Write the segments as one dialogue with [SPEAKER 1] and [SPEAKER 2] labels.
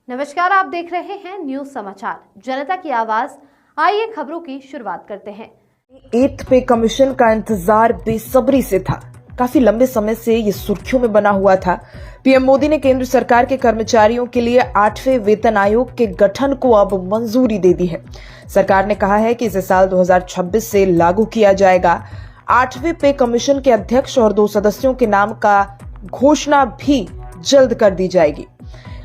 [SPEAKER 1] नमस्कार, आप देख रहे हैं न्यूज समाचार जनता की आवाज। आइए खबरों की शुरुआत करते हैं।
[SPEAKER 2] 8th पे कमीशन का इंतजार बेसब्री से था। काफी लंबे समय से ये सुर्खियों में बना हुआ था। पीएम मोदी ने केंद्र सरकार के कर्मचारियों के लिए 8वें वेतन आयोग के गठन को अब मंजूरी दे दी है। सरकार ने कहा है कि इसे साल 2026 से लागू किया जाएगा। 8वें पे कमीशन के अध्यक्ष और 2 सदस्यों के नाम का घोषणा भी जल्द कर दी जाएगी।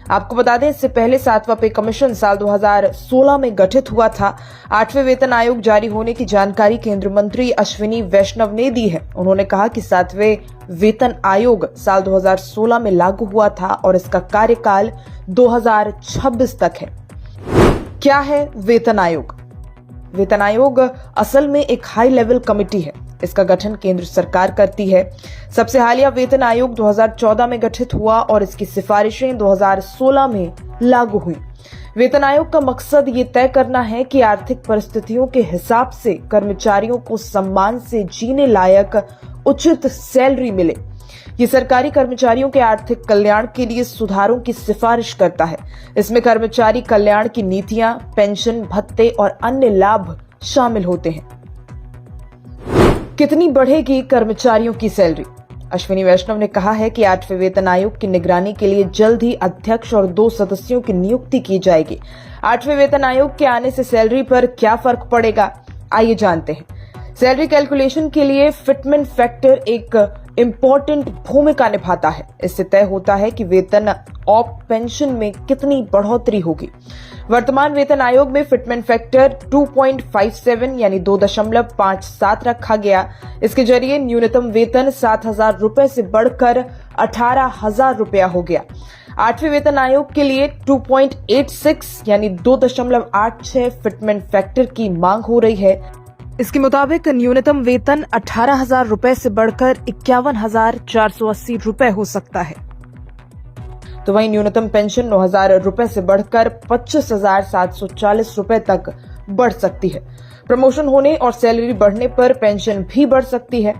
[SPEAKER 2] आपको बता दें, इससे पहले 7वां पे कमीशन साल 2016 में गठित हुआ था। 8वें वेतन आयोग जारी होने की जानकारी केंद्रीय मंत्री अश्विनी वैष्णव ने दी है। उन्होंने कहा कि 7वें वेतन आयोग साल 2016 में लागू हुआ था और इसका कार्यकाल 2026 तक है। क्या है वेतन आयोग? वेतन आयोग असल में एक हाई लेवल कमेटी है। इसका गठन केंद्र सरकार करती है। सबसे हालिया वेतन आयोग 2014 में गठित हुआ और इसकी सिफारिशें 2016 में लागू हुई। वेतन आयोग का मकसद ये तय करना है कि आर्थिक परिस्थितियों के हिसाब से कर्मचारियों को सम्मान से जीने लायक उचित सैलरी मिले। ये सरकारी कर्मचारियों के आर्थिक कल्याण के लिए सुधारों की सिफारिश करता है। इसमें कर्मचारी कल्याण की नीतियां, पेंशन, भत्ते और अन्य लाभ शामिल होते हैं। कितनी बढ़ेगी कर्मचारियों की सैलरी? अश्विनी वैष्णव ने कहा है कि 8वें वेतन आयोग की निगरानी के लिए जल्द ही अध्यक्ष और 2 सदस्यों की नियुक्ति की जाएगी। 8वें वेतन आयोग के आने से सैलरी पर क्या फर्क पड़ेगा, आइए जानते हैं। सैलरी कैलकुलेशन के लिए फिटमेंट फैक्टर एक इम्पोर्टेंट भूमिका निभाता है। इससे तय होता है कि वेतन और पेंशन में कितनी बढ़ोतरी होगी। वर्तमान वेतन आयोग में फिटमेंट फैक्टर 2.57 यानी 2.57 रखा गया। इसके जरिए न्यूनतम वेतन 7,000 रुपए से बढ़कर 18,000 रुपया हो गया। 8वें वेतन आयोग के लिए 2.86 यानी 2.86 फिटमेंट फैक्टर की मांग हो रही है। इसके मुताबिक न्यूनतम वेतन 18,000 रुपए से बढ़कर 51,480 रुपए हो सकता है। तो वहीं न्यूनतम पेंशन 9,000 रुपए से बढ़कर 25,740 रुपए तक बढ़ सकती है। प्रमोशन होने और सैलरी बढ़ने पर पेंशन भी बढ़ सकती है।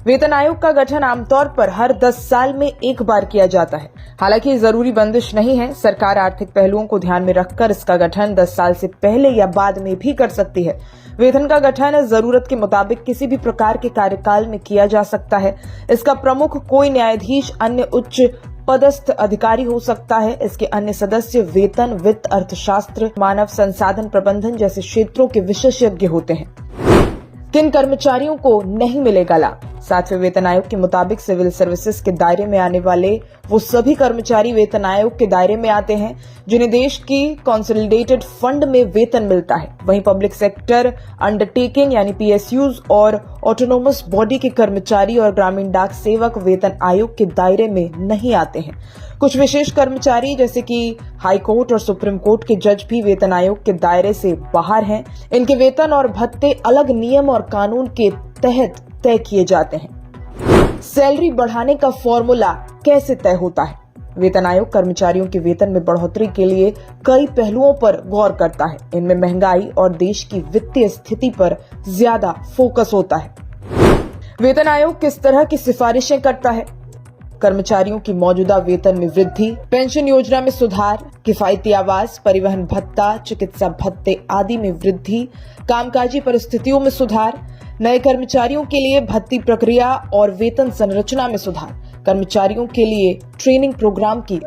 [SPEAKER 2] वेतन आयोग का गठन आमतौर पर हर 10 साल में एक बार किया जाता है। हालांकि जरूरी बंदिश नहीं है। सरकार आर्थिक पहलुओं को ध्यान में रखकर इसका गठन 10 साल से पहले या बाद में भी कर सकती है। वेतन का गठन जरूरत के मुताबिक किसी भी प्रकार के कार्यकाल में किया जा सकता है। इसका प्रमुख कोई न्यायाधीश, अन्य उच्च पदस्थ अधिकारी हो सकता है। इसके अन्य सदस्य वेतन, वित्त, अर्थशास्त्र, मानव संसाधन प्रबंधन जैसे क्षेत्रों के विशेषज्ञ होते हैं। किन कर्मचारियों को नहीं मिलेगा लाभ? 7वें वेतन आयोग के मुताबिक सिविल सर्विसेज के दायरे में आने वाले वो सभी कर्मचारी वेतन आयोग के दायरे में आते हैं जिन्हें देश की कंसोलिडेटेड फंड में वेतन मिलता है। वहीं पब्लिक सेक्टर अंडरटेकिंग यानी पीएसयूज और ऑटोनोमस बॉडी के कर्मचारी और ग्रामीण डाक सेवक वेतन आयोग के दायरे में नहीं आते हैं। कुछ विशेष कर्मचारी जैसे कि हाई कोर्ट और सुप्रीम कोर्ट के जज भी वेतन आयोग के दायरे से बाहर हैं। इनके वेतन और भत्ते अलग नियम और कानून के तहत तय किए जाते हैं। सैलरी बढ़ाने का फॉर्मूला कैसे तय होता है? वेतन आयोग कर्मचारियों के वेतन में बढ़ोतरी के लिए कई पहलुओं पर गौर करता है। इनमें महंगाई और देश की वित्तीय स्थिति पर ज्यादा फोकस होता है। वेतन आयोग किस तरह की सिफारिशें करता है? कर्मचारियों की मौजूदा वेतन में वृद्धि, पेंशन योजना में सुधार, किफायती आवास, परिवहन भत्ता, चिकित्सा भत्ते आदि में वृद्धि, कामकाजी परिस्थितियों में सुधार, नए कर्मचारियों के लिए भर्ती प्रक्रिया और वेतन संरचना में सुधार, कर्मचारियों के लिए ट्रेनिंग प्रोग्राम की